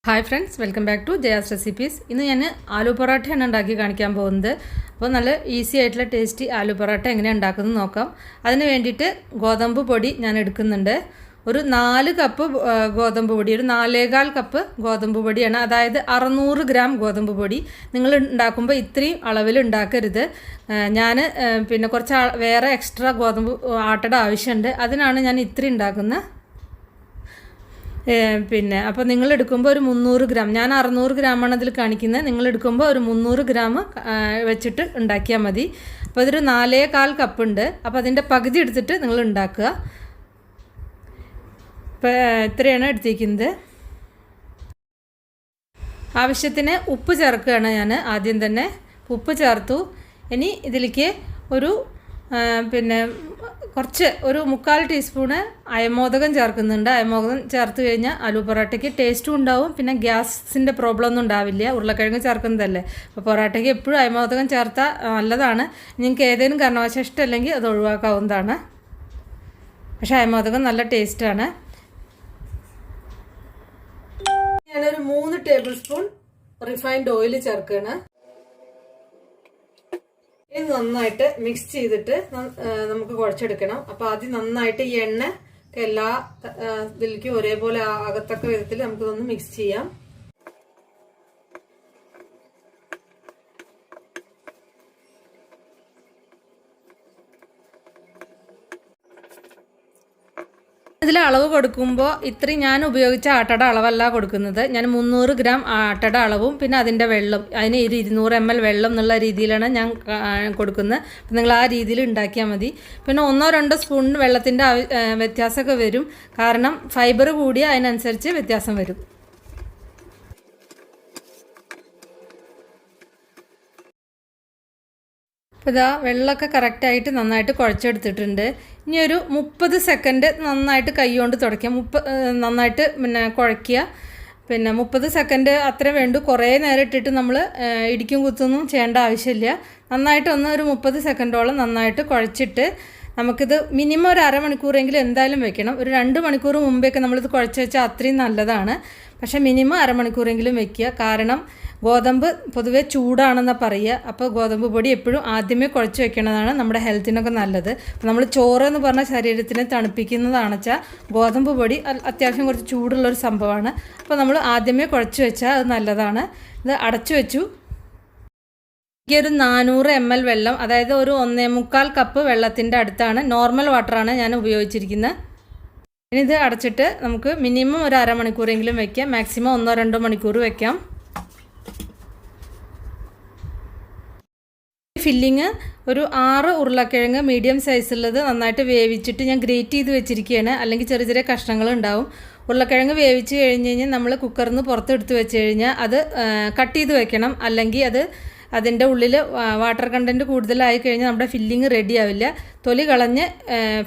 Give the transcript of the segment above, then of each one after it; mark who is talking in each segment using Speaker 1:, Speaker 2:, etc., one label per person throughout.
Speaker 1: Hi friends, welcome back to Jaya's recipes. ഇന്ന് ഞാൻ ആലു പൊറോട്ടയാണ് ഉണ്ടാക്കി കാണിക്കാൻ പോകുന്നത്. അപ്പോൾ നല്ല ഈസി ആയിട്ടുള്ള ടേസ്റ്റി ആലു പൊറോട്ട എങ്ങനെയാണ് ഉണ്ടാക്കുന്നത് നോക്കാം. അതിന് വേണ്ടിയിട്ട് ഗോതമ്പ് പൊടി ഞാൻ എടുക്കുന്നുണ്ട്. ഒരു 4 കപ്പ് ഗോതമ്പ് പൊടി, ഒരു 4.25 കപ്പ് ഗോതമ്പ് പൊടിയാണ്. അതായത് 600 ഗ്രാം ഗോതമ്പ് പൊടി. നിങ്ങൾ ഉണ്ടാക്കുമ്പോൾ ഇത്രയും അളവിൽ ഉണ്ടാക്കരുത്. ഞാൻ പിന്നെ കുറച്ച് വേറെ എക്സ്ട്രാ ഗോതമ്പ് ആട്ടയുടെ ആവശ്യമുണ്ട്. അതിനാണ് ഞാൻ ഇത്രയും ഉണ്ടാക്കുന്നത്. അപ്പോൾ നിങ്ങൾ എടുക്കുമ്പോൾ ഒരു 300 ഗ്രാം, ഞാൻ 600 ഗ്രാമാണ് അതിൽ കാണിക്കുന്നത്. നിങ്ങൾ എടുക്കുമ്പോൾ ഒരു 300 ഗ്രാം വെച്ചിട്ട് ഉണ്ടാക്കിയാൽ മതി. അപ്പോൾ ഇതൊരു 4.25 കപ്പ് ഉണ്ട്. അപ്പോൾ അതിൻ്റെ പകുതി എടുത്തിട്ട് നിങ്ങൾ ഉണ്ടാക്കുക. ഇപ്പോൾ ഇത്രയാണ് എടുത്തിരിക്കുന്നത്. ആവശ്യത്തിന് ഉപ്പ് ചേർക്കുകയാണ് ഞാൻ ആദ്യം തന്നെ. ഉപ്പ് ചേർത്തു. ഇനി ഇതിലേക്ക് ഒരു കുറച്ച് ഒരു 3/4 ടീസ്പൂണ് അയമോദകം ചേർക്കുന്നുണ്ട്. അയമോദകം ചേർത്ത് കഴിഞ്ഞാൽ ആലു പൊറോട്ടയ്ക്ക് ടേസ്റ്റും ഉണ്ടാവും, പിന്നെ ഗ്യാസിൻ്റെ പ്രോബ്ലം ഒന്നും ഉണ്ടാവില്ല. ഉരുളക്കിഴങ്ങ് ചേർക്കുന്നതല്ലേ. അപ്പോൾ പൊറോട്ടയ്ക്ക് എപ്പോഴും അയമോദകം ചേർത്താൽ നല്ലതാണ്. നിങ്ങൾക്ക് ഏതെങ്കിലും കാരണവശാൽ ഇഷ്ടമല്ലെങ്കിൽ അത് ഒഴിവാക്കാവുന്നതാണ്. പക്ഷേ അയമോദകം നല്ല ടേസ്റ്റാണ്. ഞാനൊരു 3 ടേബിൾ സ്പൂൺ റിഫൈൻഡ് ഓയിൽ ചേർക്കുകയാണ്. ഇത് നന്നായിട്ട് മിക്സ് ചെയ്തിട്ട് നമുക്ക് കുഴച്ചെടുക്കണം. അപ്പോൾ ആദ്യം നന്നായിട്ട് ഈ എണ്ണ എല്ലാ ഇതിലേക്കും ഒരേപോലെ ആകത്തക്ക വിധത്തിൽ നമുക്കിതൊന്ന് മിക്സ് ചെയ്യാം. ഇതിൽ അളവ് കൊടുക്കുമ്പോൾ ഇത്രയും ഞാൻ ഉപയോഗിച്ച ആട്ടയുടെ അളവല്ല കൊടുക്കുന്നത്. ഞാൻ 300 ഗ്രാം ആട്ടയുടെ അളവും പിന്നെ അതിൻ്റെ വെള്ളം, അതിന് 200 ml വെള്ളം എന്നുള്ള രീതിയിലാണ് ഞാൻ കൊടുക്കുന്നത്. അപ്പം നിങ്ങൾ ആ രീതിയിൽ ഉണ്ടാക്കിയാൽ മതി. പിന്നെ 1-2 സ്പൂൺ വെള്ളത്തിൻ്റെ വ്യത്യാസമൊക്കെ വരും. കാരണം ഫൈബർ കൂടിയ അതിനനുസരിച്ച് വ്യത്യാസം വരും. അപ്പോൾ ഇതാ വെള്ളമൊക്കെ കറക്റ്റായിട്ട് നന്നായിട്ട് കുഴച്ചെടുത്തിട്ടുണ്ട്. ഇനി ഒരു 30 സെക്കൻഡ് നന്നായിട്ട് കൈ കൊണ്ട് തുടയ്ക്കാം. നന്നായിട്ട് കുഴയ്ക്കുക. 30 സെക്കൻഡ് അത്ര വേണ്ടു. കുറേ നേരം ഇട്ടിട്ട് നമ്മൾ ഇടിക്കും കുത്തൊന്നും ചെയ്യേണ്ട ആവശ്യമില്ല. നന്നായിട്ടൊന്ന് ഒരു 30 സെക്കൻഡോളം നന്നായിട്ട് കുഴച്ചിട്ട് നമുക്കിത് മിനിമം ഒരു അരമണിക്കൂറെങ്കിലും എന്തായാലും വെക്കണം. ഒരു 2 മണിക്കൂർ മുമ്പേയൊക്കെ നമ്മളിത് കുഴച്ച് വെച്ചാൽ അത്രയും നല്ലതാണ്. പക്ഷേ മിനിമം അരമണിക്കൂറെങ്കിലും വെക്കുക. കാരണം ഗോതമ്പ് പൊതുവേ ചൂടാണെന്നാണ് പറയുക. അപ്പോൾ ഗോതമ്പ് പൊടി എപ്പോഴും ആദ്യമേ കുഴച്ച് വെക്കണതാണ് നമ്മുടെ ഹെൽത്തിനൊക്കെ നല്ലത്. അപ്പോൾ നമ്മൾ ചോറ് എന്ന് പറഞ്ഞാൽ ശരീരത്തിനെ തണുപ്പിക്കുന്നതാണെന്ന് വെച്ചാൽ ഗോതമ്പ് പൊടി അത്യാവശ്യം കുറച്ച് ചൂടുള്ളൊരു സംഭവമാണ്. അപ്പോൾ നമ്മൾ ആദ്യമേ കുഴച്ച് വെച്ചാൽ അത് നല്ലതാണ്. ഇത് അടച്ചു വെച്ചു. ഒരു 400 ml വെള്ളം, അതായത് ഒരു 1.25 കപ്പ് വെള്ളത്തിൻ്റെ അടുത്താണ്, നോർമൽ വാട്ടറാണ് ഞാൻ ഉപയോഗിച്ചിരിക്കുന്നത്. ഇനി ഇത് അടച്ചിട്ട് നമുക്ക് മിനിമം ഒരു അരമണിക്കൂറെങ്കിലും വയ്ക്കാം. മാക്സിമം 1-2 മണിക്കൂർ വയ്ക്കാം. ഫില്ലിങ് ഒരു 6 ഉരുളക്കിഴങ്ങ് മീഡിയം സൈസുള്ളത് നന്നായിട്ട് വേവിച്ചിട്ട് ഞാൻ ഗ്രേറ്റ് ചെയ്ത് വെച്ചിരിക്കുകയാണ്. അല്ലെങ്കിൽ ചെറിയ ചെറിയ കഷ്ണങ്ങൾ ഉണ്ടാവും. ഉരുളക്കിഴങ്ങ് വേവിച്ച് കഴിഞ്ഞ് കഴിഞ്ഞാൽ നമ്മൾ കുക്കറിൽ നിന്ന് പുറത്തെടുത്ത് വെച്ച് കഴിഞ്ഞാൽ അത് കട്ട് ചെയ്ത് വെക്കണം. അല്ലെങ്കിൽ അതിൻ്റെ ഉള്ളിൽ വാട്ടർ കണ്ടൻറ്റ് കൂടുതലായി കഴിഞ്ഞാൽ നമ്മുടെ ഫില്ലിങ് റെഡി ആവില്ല. തൊലി കളഞ്ഞ്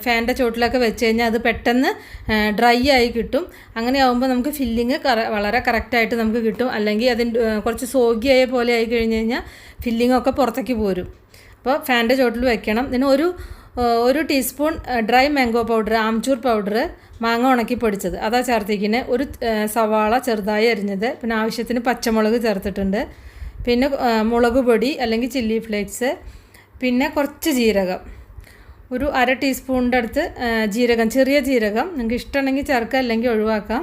Speaker 1: ഫാൻ്റെ ചോട്ടിലൊക്കെ വെച്ച് കഴിഞ്ഞാൽ അത് പെട്ടെന്ന് ഡ്രൈ ആയി കിട്ടും. അങ്ങനെ ആകുമ്പോൾ നമുക്ക് ഫില്ലിങ് വളരെ കറക്റ്റായിട്ട് നമുക്ക് കിട്ടും. അല്ലെങ്കിൽ അതിൻ്റെ കുറച്ച് സോഗിയായ പോലെ ആയി കഴിഞ്ഞ് കഴിഞ്ഞാൽ ഫില്ലിങ്ങൊക്കെ പുറത്തേക്ക് പോരും. അപ്പോൾ ഫാൻ്റെ ചോട്ടിൽ വെക്കണം. ഇതിന് ഒരു teaspoon dry mango powder, amchur powder, മാങ്ങ ഉണക്കി പൊടിച്ചത് അതാ ചേർത്തിരിക്കുന്നത്. ഒരു സവാള ചെറുതായി അരിഞ്ഞത്, പിന്നെ ആവശ്യത്തിന് പച്ചമുളക് ചേർത്തിട്ടുണ്ട്. പിന്നെ മുളക് പൊടി അല്ലെങ്കിൽ ചില്ലി ഫ്ലേക്സ്, പിന്നെ കുറച്ച് ജീരകം, ഒരു 1/2 ടീസ്പൂണിൻ്റെ അടുത്ത് ജീരകം, ചെറിയ ജീരകം നിങ്ങൾക്ക് ഇഷ്ടമുണ്ടെങ്കിൽ ചേർക്കാം, അല്ലെങ്കിൽ ഒഴിവാക്കാം.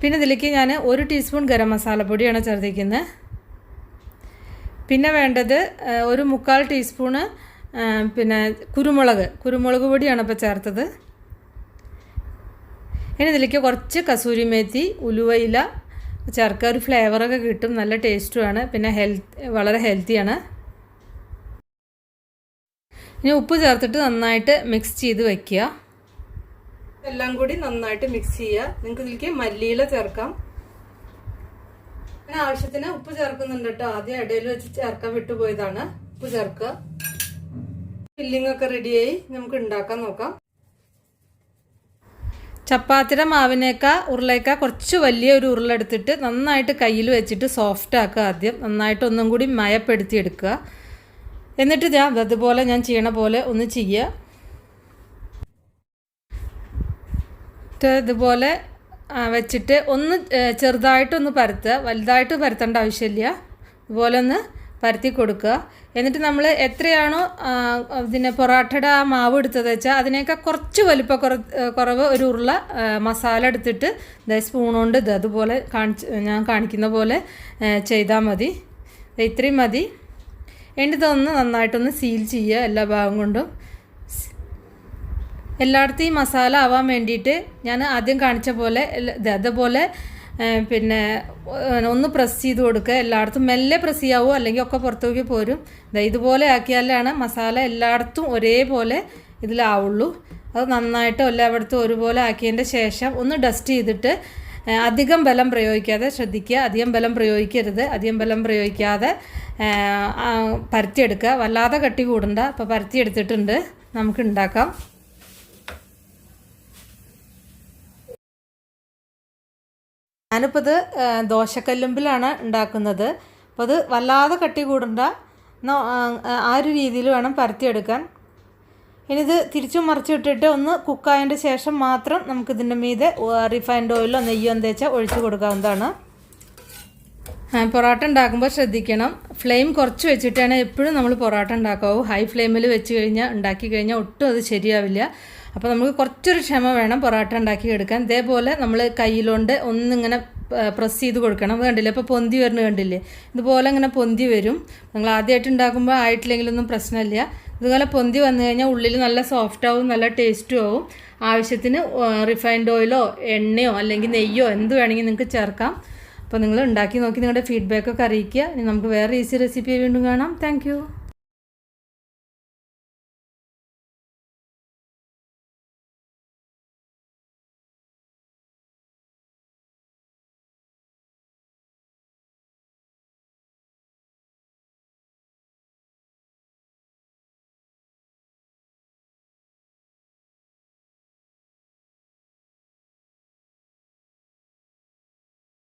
Speaker 1: പിന്നെ ഇതിലേക്ക് ഞാൻ 1 ടീസ്പൂൺ ഗരം മസാലപ്പൊടിയാണ് ചേർത്തിരിക്കുന്നത്. പിന്നെ വേണ്ടത് ഒരു 3/4 ടീസ്പൂണ് കുരുമുളക് പൊടിയാണ് ഇപ്പോൾ ചേർത്തത്. ഇനി ഇതിലേക്ക് കുറച്ച് കസൂരി മേത്തി, ഉലുവയില ചേർക്കുക. ഒരു ഫ്ലേവറൊക്കെ കിട്ടും, നല്ല ടേസ്റ്റുമാണ്, പിന്നെ വളരെ ഹെൽത്തിയാണ്. ഇനി ഉപ്പ് ചേർത്തിട്ട് നന്നായിട്ട് മിക്സ് ചെയ്ത് വയ്ക്കുക. എല്ലാം കൂടി നന്നായിട്ട് മിക്സ് ചെയ്യുക. നിങ്ങൾക്ക് ഇതിലേക്ക് മല്ലിയില ചേർക്കാം. അങ്ങനെ ആവശ്യത്തിന് ഉപ്പ് ചേർക്കുന്നുണ്ട് കേട്ടോ. ആദ്യം ഇടയിൽ വെച്ച് ചേർക്കാൻ വിട്ടുപോയതാണ്. ഉപ്പ് ചേർക്കുക. ഫില്ലിംഗ് ഒക്കെ റെഡിയായി. നമുക്ക് ഉണ്ടാക്കാൻ നോക്കാം. ചപ്പാത്തിയുടെ ഉരുളയേക്കാൾ കുറച്ച് വലിയൊരു ഉരുളെടുത്തിട്ട് നന്നായിട്ട് കയ്യിൽ വെച്ചിട്ട് സോഫ്റ്റ് ആക്കുക. ആദ്യം നന്നായിട്ട് ഒന്നും കൂടി മയപ്പെടുത്തി എടുക്കുക. എന്നിട്ട് അതുപോലെ ഞാൻ ചെയ്യണ പോലെ ഒന്ന് ചെയ്യുക. ഇതുപോലെ വെച്ചിട്ട് ഒന്ന് ചെറുതായിട്ടൊന്ന് പരത്തുക, വലുതായിട്ട് പരത്തേണ്ട ആവശ്യമില്ല. ഇതുപോലെ ഒന്ന് പരത്തി കൊടുക്കുക. എന്നിട്ട് നമ്മൾ എത്രയാണോ പൊറാട്ടയുടെ ആ മാവ് എടുത്തത് വെച്ചാൽ അതിനേക്കാൾ കുറച്ച് കുറവ് ഒരു ഉരുള മസാല എടുത്തിട്ട് സ്പൂൺ കൊണ്ട് അതുപോലെ ഞാൻ കാണിക്കുന്ന പോലെ ചെയ്താൽ മതി. ഇത്രയും മതി. എന്നിട്ടൊന്ന് നന്നായിട്ടൊന്ന് സീൽ ചെയ്യുക എല്ലാ ഭാഗം കൊണ്ടും. എല്ലായിടത്തും ഈ മസാല ആവാൻ വേണ്ടിയിട്ട് ഞാൻ ആദ്യം കാണിച്ച പോലെ അതുപോലെ ഒന്ന് പ്രസ് ചെയ്ത് കൊടുക്കുക. എല്ലായിടത്തും മെല്ലെ പ്രസ് ചെയ്യാവോ, അല്ലെങ്കിൽ ഒക്കെ പുറത്തേക്ക് പോരും. ഇതുപോലെ ആക്കിയാലാണ് മസാല എല്ലായിടത്തും ഒരേപോലെ ഇതിലാവുള്ളൂ. അത് നന്നായിട്ട് എല്ലായിടത്തും ഒരുപോലെ ആക്കിയതിൻ്റെ ശേഷം ഒന്ന് ഡസ്റ്റ് ചെയ്തിട്ട് അധികം ബലം പ്രയോഗിക്കാതെ ശ്രദ്ധിക്കുക. അധികം ബലം പ്രയോഗിക്കരുത്. അധികം ബലം പ്രയോഗിക്കാതെ പരത്തിയെടുക്കുക. വല്ലാതെ കട്ടി കൂടണ്ട. അപ്പോൾ പരത്തിയെടുത്തിട്ടുണ്ട്, നമുക്ക് ഉണ്ടാക്കാം. ഞാനിപ്പോൾ ഇത് ദോശക്കല്ലുമ്പിലാണ് ഉണ്ടാക്കുന്നത്. അപ്പോൾ അത് വല്ലാതെ കട്ടി കൂടണ്ട, ആ ഒരു രീതിയിൽ വേണം പരത്തിയെടുക്കാൻ. ഇനി ഇത് തിരിച്ചും മറിച്ചിട്ടിട്ട് ഒന്ന് കുക്കായതിൻ്റെ ശേഷം മാത്രം നമുക്കിതിൻ്റെ മീതെ റിഫൈൻഡ് ഓയിലോ നെയ്യോ തേച്ചാൽ ഒഴിച്ച് കൊടുക്കാവുന്നതാണ്. പൊറോട്ട ഉണ്ടാക്കുമ്പോൾ ശ്രദ്ധിക്കണം, ഫ്ലെയിം കുറച്ച് വെച്ചിട്ടാണ് എപ്പോഴും നമ്മൾ പൊറോട്ട ഉണ്ടാക്കാവൂ. ഹൈ ഫ്ലെയിമിൽ വെച്ച് ഉണ്ടാക്കി കഴിഞ്ഞാൽ ഒട്ടും അത് ശരിയാവില്ല. അപ്പോൾ നമുക്ക് കുറച്ചൊരു ക്ഷമ വേണം പൊറോട്ട ഉണ്ടാക്കി എടുക്കാൻ. ഇതേപോലെ നമ്മൾ കയ്യിലുകൊണ്ട് ഒന്നിങ്ങനെ പ്രസ് ചെയ്ത് കൊടുക്കണം. കണ്ടില്ലേ, ഇപ്പോൾ പൊന്തി വരുന്നത് കണ്ടില്ലേ, ഇതുപോലെ ഇങ്ങനെ പൊന്തി വരും. നിങ്ങൾ ആദ്യമായിട്ട് ഉണ്ടാക്കുമ്പോൾ ആയിട്ടില്ലെങ്കിലൊന്നും പ്രശ്നമില്ല. ഇതുപോലെ പൊന്തി വന്നു കഴിഞ്ഞാൽ ഉള്ളിൽ നല്ല സോഫ്റ്റ് ആവും, നല്ല ടേസ്റ്റും ആവും. ആവശ്യത്തിന് റിഫൈൻഡ് ഓയിലോ എണ്ണയോ അല്ലെങ്കിൽ നെയ്യോ എന്ത് വേണമെങ്കിൽ നിങ്ങൾക്ക് ചേർക്കാം. അപ്പോൾ നിങ്ങൾ ഉണ്ടാക്കി നോക്കി നിങ്ങളുടെ ഫീഡ്ബാക്കൊക്കെ അറിയിക്കുക. ഇനി നമുക്ക് വേറെ ഈസി റെസിപ്പി വീണ്ടും കാണാം. താങ്ക്